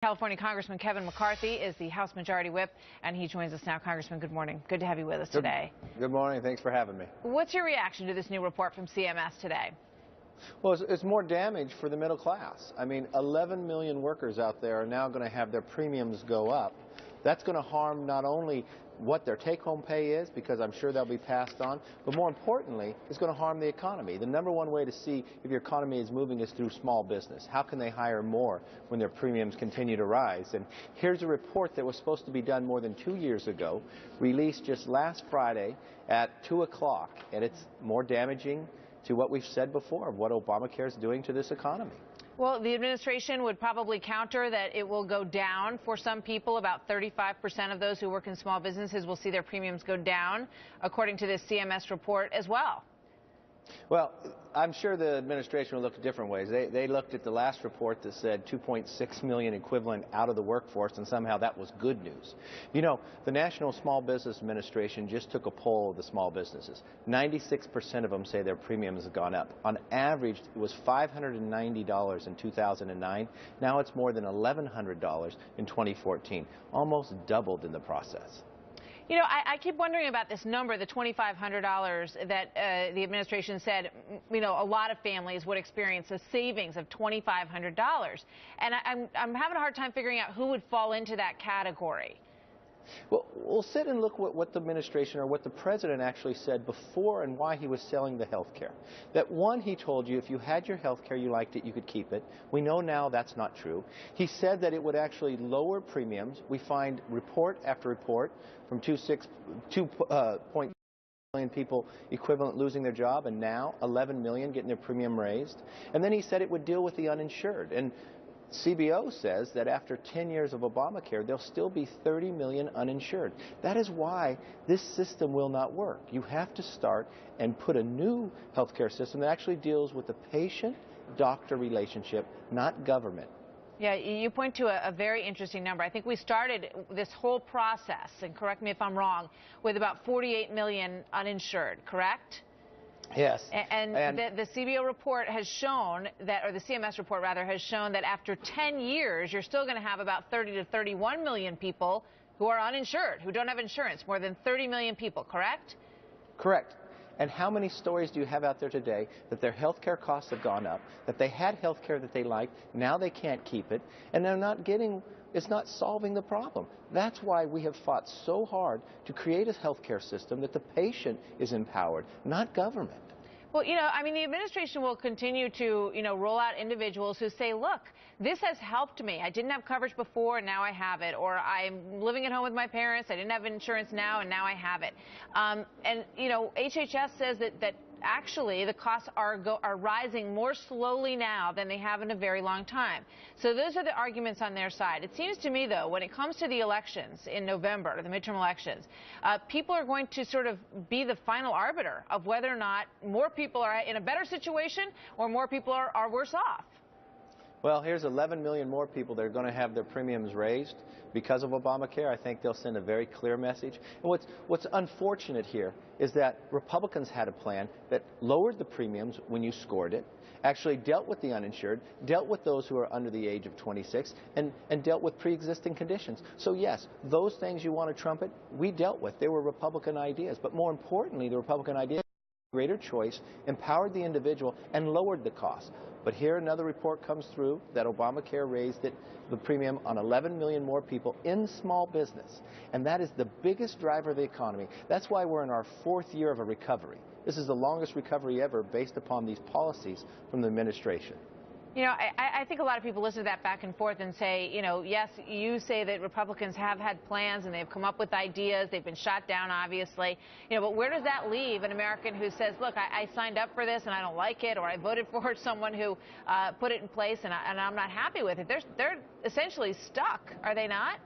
California Congressman Kevin McCarthy is the House Majority Whip, and he joins us now. Congressman, good morning. Good to have you with us today. Good morning. Thanks for having me. What's your reaction to this new report from CMS today? Well, it's more damage for the middle class. I mean, 11 million workers out there are now going to have their premiums go up. That's going to harm not only what their take-home pay is, because I'm sure they'll be passed on, but more importantly, it's going to harm the economy. The number one way to see if your economy is moving is through small business. How can they hire more when their premiums continue to rise? And here's a report that was supposed to be done more than 2 years ago, released just last Friday at 2 o'clock, and it's more damaging to what we've said before of what Obamacare is doing to this economy. Well, the administration would probably counter that it will go down for some people. About 35% of those who work in small businesses will see their premiums go down, according to this CMS report as well. Well, I'm sure the administration will look at different ways. They looked at the last report that said 2.6 million equivalent out of the workforce, and somehow that was good news. You know, the National Small Business Administration just took a poll of the small businesses. 96% of them say their premiums have gone up. On average, it was $590 in 2009. Now it's more than $1,100 in 2014, almost doubled in the process. You know, I keep wondering about this number, the $2,500 that the administration said, you know, a lot of families would experience a savings of $2,500. And I'm having a hard time figuring out who would fall into that category. Well, we'll sit and look at what the administration or what the president actually said before and why he was selling the health care. That one, he told you if you had your health care, you liked it, you could keep it. We know now that's not true. He said that it would actually lower premiums. We find report after report from 2.0 million people equivalent losing their job, and now 11 million getting their premium raised. And then he said it would deal with the uninsured. And CBO says that after 10 years of Obamacare, there'll still be 30 million uninsured. That is why this system will not work. You have to start and put a new healthcare system that actually deals with the patient-doctor relationship, not government. Yeah, you point to a very interesting number. I think we started this whole process, and correct me if I'm wrong, with about 48 million uninsured, correct? Yes. And the CBO report has shown that, or the CMS report rather, has shown that after 10 years, you're still going to have about 30 to 31 million people who are uninsured, who don't have insurance, more than 30 million people, correct? Correct. And how many stories do you have out there today that their health care costs have gone up, that they had health care that they liked, now they can't keep it, and they're not getting, it's not solving the problem. That's why we have fought so hard to create a health care system that the patient is empowered, not government. Well, you know, I mean, the administration will continue to, you know, roll out individuals who say, look, this has helped me. I didn't have coverage before, and now I have it. Or I'm living at home with my parents. I didn't have insurance now, and now I have it. And, you know, HHS says that actually the costs are rising more slowly now than they have in a very long time. So those are the arguments on their side. It seems to me, though, when it comes to the elections in November, the midterm elections, people are going to sort of be the final arbiter of whether or not more people are in a better situation or more people are worse off. Well, here's 11 million more people that are going to have their premiums raised because of Obamacare. I think they'll send a very clear message. And what's unfortunate here is that Republicans had a plan that lowered the premiums when you scored it, actually dealt with the uninsured, dealt with those who are under the age of 26, and dealt with pre-existing conditions. So yes, those things you want to trumpet, we dealt with. They were Republican ideas. But more importantly, the Republican idea greater choice, empowered the individual, and lowered the cost. But here another report comes through that Obamacare raised the premium on 11 million more people in small business. And that is the biggest driver of the economy. That's why we're in our 4th year of a recovery. This is the longest recovery ever based upon these policies from the administration. You know, I think a lot of people listen to that back and forth and say, you know, yes, you say that Republicans have had plans and they've come up with ideas. They've been shot down, obviously. You know, but where does that leave an American who says, look, I signed up for this and I don't like it, or I voted for someone who put it in place and I'm not happy with it? They're essentially stuck, are they not?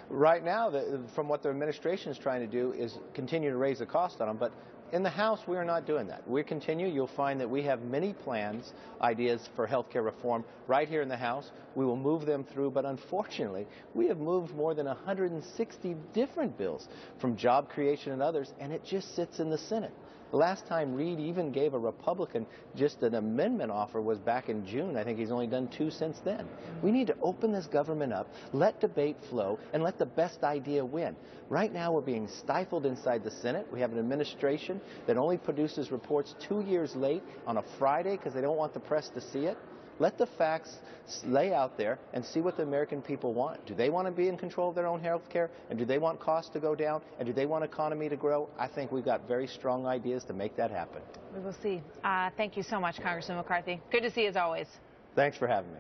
Right now, from what the administration is trying to do is continue to raise the cost on them, but in the House, we are not doing that. We continue. You'll find that we have many plans, ideas for health care reform right here in the House. We will move them through, but unfortunately, we have moved more than 160 different bills from job creation and others, and it just sits in the Senate. The last time Reid even gave a Republican just an amendment offer was back in June. I think he's only done 2 since then. We need to open this government up, let debate flow, and let the best idea win. Right now we're being stifled inside the Senate. We have an administration that only produces reports 2 years late on a Friday because they don't want the press to see it. Let the facts lay out there and see what the American people want. Do they want to be in control of their own health care? And do they want costs to go down? And do they want economy to grow? I think we've got very strong ideas to make that happen. We will see. Thank you so much, Congressman McCarthy. Good to see you as always. Thanks for having me.